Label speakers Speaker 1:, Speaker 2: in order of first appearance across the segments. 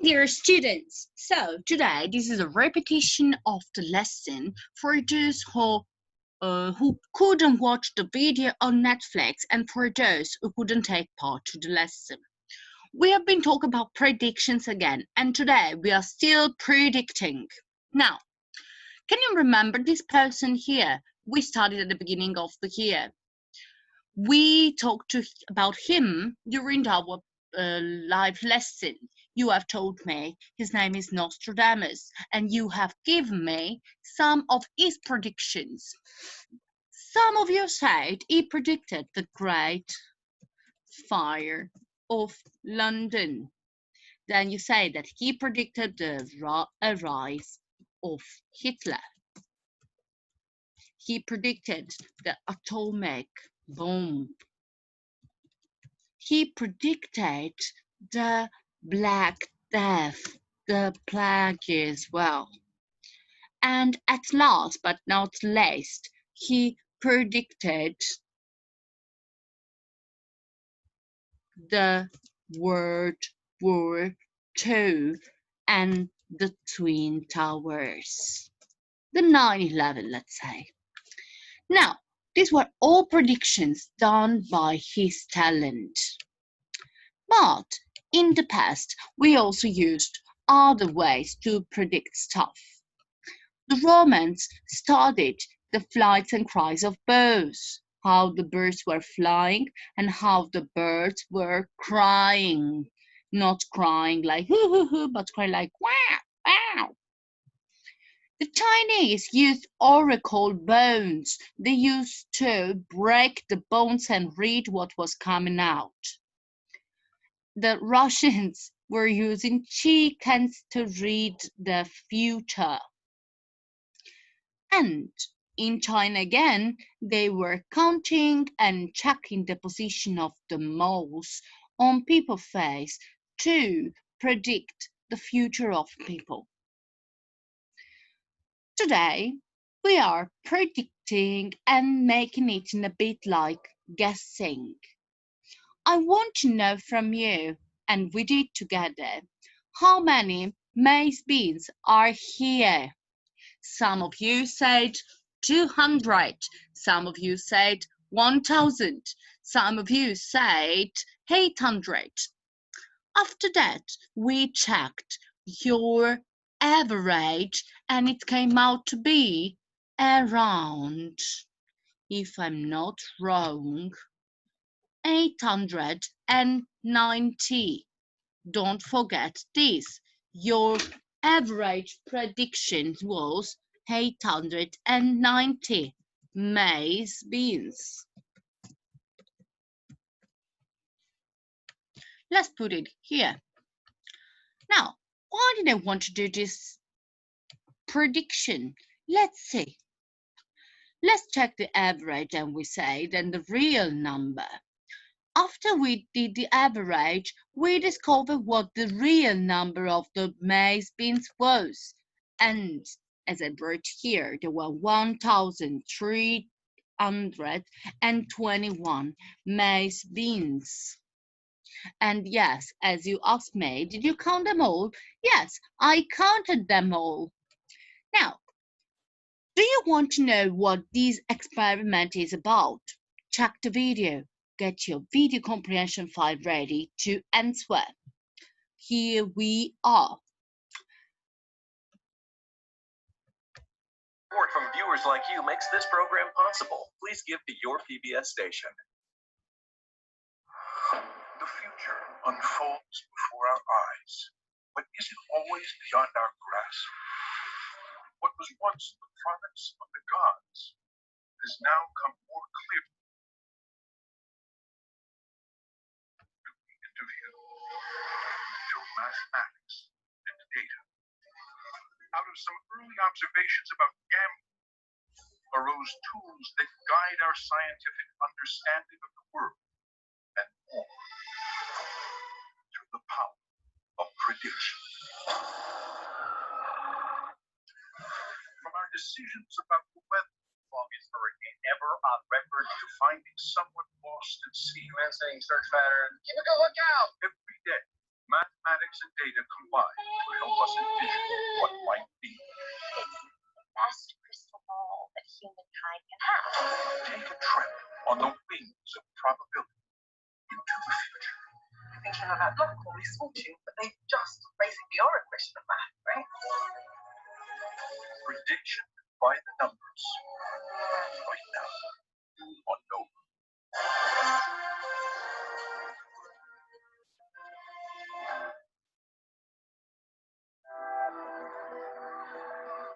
Speaker 1: Dear students, so today this is a repetition of the lesson for those who couldn't watch the video on Netflix and for those who couldn't take part to the lesson. We have been talking about predictions again, and today we are still predicting. Now, can you remember this person here? We studied at the beginning of the year. We talked about him during our live lesson. You have told me his name is Nostradamus, and you have given me some of his predictions. Some of you said he predicted the Great Fire of London. Then you say that he predicted the rise of Hitler. He predicted the atomic bomb. He predicted the Black Death, the plague as well. And at last, but not least, he predicted the World War II and the Twin Towers. The 9/11, let's say. Now, these were all predictions done by his talent. But in the past, we also used other ways to predict stuff. The Romans studied the flights and cries of birds, how the birds were flying and how the birds were crying. Not crying like hoo hoo hoo, but crying like wow, wow. The Chinese used oracle bones. They used to break the bones and read what was coming out. The Russians were using chickens to read the future. And in China again, they were counting and checking the position of the moles on people's face to predict the future of people. Today, we are predicting and making it in a bit like guessing. I want to know from you, and we did together, how many maize beans are here? Some of you said 200, some of you said 1000, some of you said 800. After that, we checked your average and it came out to be around, if I'm not wrong, 890. Don't forget this. Your average prediction was 890 maize beans. Let's put it here. Now, why did I want to do this prediction? Let's see. Let's check the average and we say then the real number. After we did the average, we discovered what the real number of the maize beans was. And as I wrote here, there were 1,321 maize beans. And yes, as you asked me, did you count them all? Yes, I counted them all. Now, do you want to know what this experiment is about? Check the video. Get your video comprehension file ready to answer. Here we are.
Speaker 2: Support from viewers like you makes this program possible. Please give to your PBS station.
Speaker 3: The future unfolds before our eyes, but is it always beyond our grasp? What was once the province of the gods has now come more clearly to interview through mathematics and data. Out of some early observations about gambling arose tools that guide our scientific understanding of the world and more through the power of prediction. From our decisions about the weather, longest hurricane ever on record, to finding someone lost at sea.
Speaker 4: Commencing search pattern. Keep a good lookout.
Speaker 3: Every day, mathematics and data combine to help us envision what might be.
Speaker 4: It's the best crystal ball that humankind can have.
Speaker 3: Take a trip on the wings of probability into the future.
Speaker 5: Thinking about luck or misfortune, but they just basically are a question of math, right?
Speaker 3: Prediction by the numbers. Right now on Nova.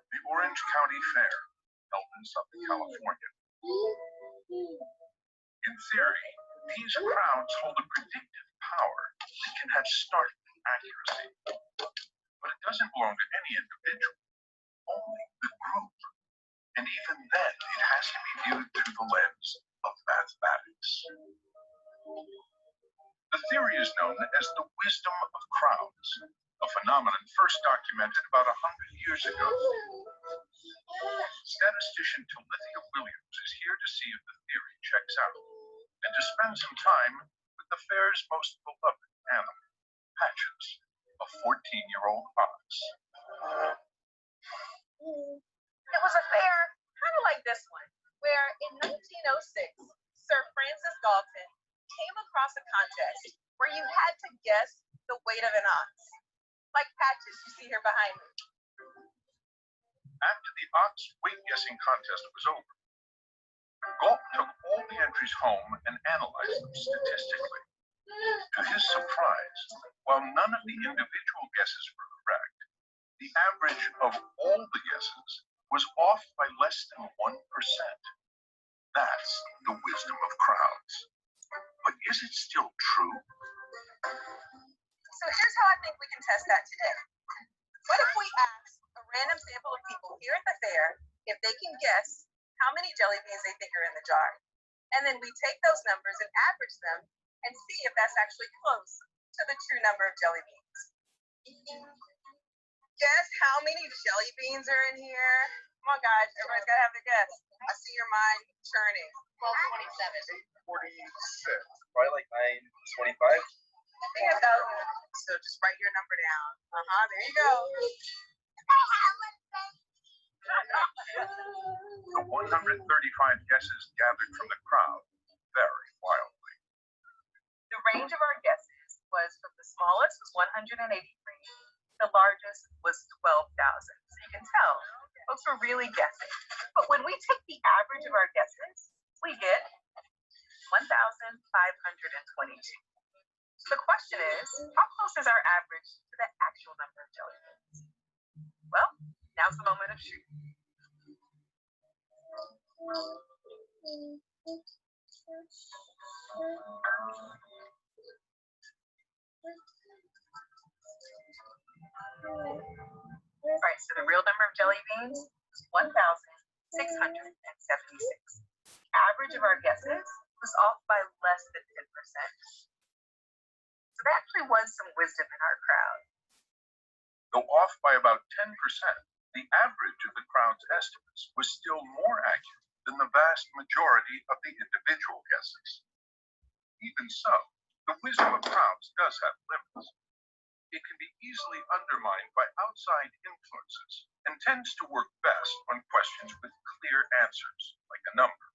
Speaker 3: The Orange County Fair, held in Southern California. In theory, these crowds hold a predictive power that can have startling accuracy. But it doesn't belong to any individual, only the group. And even then, it has to be viewed through the lens of mathematics. The theory is known as the wisdom of crowds, a phenomenon first documented about 100 years ago. Statistician Talithia Williams is here to see if the theory checks out, and to spend some time with the fair's most beloved animal, Patches, a 14-year-old ox.
Speaker 5: It was a fair, kind of like this one, where in 1906, Sir Francis Galton came across a contest where you had to guess the weight of an ox. Like Patches you see here behind me.
Speaker 3: After the ox weight guessing contest was over, Galton took all the entries home and analyzed them statistically. To his surprise, while none of the individual guesses were correct, the average of all the guesses was off by less than 1%. That's the wisdom of crowds. But is it still true?
Speaker 5: So here's how I think we can test that today. What if we ask a random sample of people here at the fair if they can guess how many jelly beans they think are in the jar? And then we take those numbers and average them and see if that's actually close to the true number of jelly beans. Guess how many jelly beans are in here? Come on, guys. Everybody's got to have their guess. I see your mind churning.
Speaker 4: 1227.
Speaker 2: 46. Probably like 925.
Speaker 5: I think 1,000. So just write your number down. There you go.
Speaker 3: The 135 guesses gathered from the crowd vary wildly.
Speaker 5: The range of our guesses was from the smallest was 183. The largest was 12,000. So you can tell, folks were really guessing. But when we take the average of our guesses, we get 1,522. So the question is, how close is our average to the actual number of jelly beans? Well, now's the moment of truth. All right, so the real number of jelly beans is 1,676. The average of our guesses was off by less than 10%. So there actually was some wisdom in our crowd.
Speaker 3: Though off by about 10%, the average of the crowd's estimates was still more accurate than the vast majority of the individual guesses. Even so, the wisdom of crowds does have limits. It can be easily undermined by outside influences and tends to work best on questions with clear answers, like a number.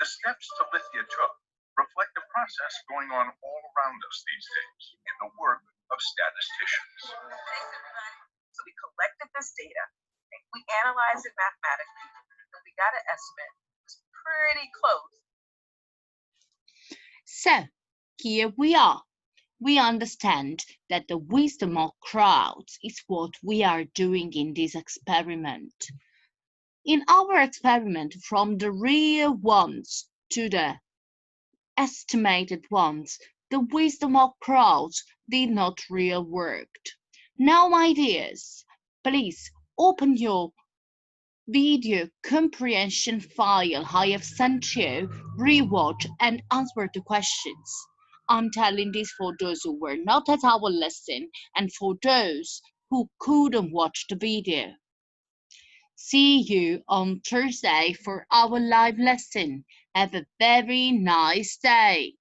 Speaker 3: The steps Talithia took reflect a process going on all around us these days in the work of statisticians.
Speaker 5: Thanks, everybody. So we collected this data, we analyzed it mathematically, and we got an estimate. It was pretty close.
Speaker 1: So here we are. We understand that the wisdom of crowds is what we are doing in this experiment. In our experiment, from the real ones to the estimated ones, the wisdom of crowds did not really work. Now, my dears, please open your video comprehension file I have sent you, rewatch and answer the questions. I'm telling this for those who were not at our lesson and for those who couldn't watch the video. See you on Thursday for our live lesson. Have a very nice day.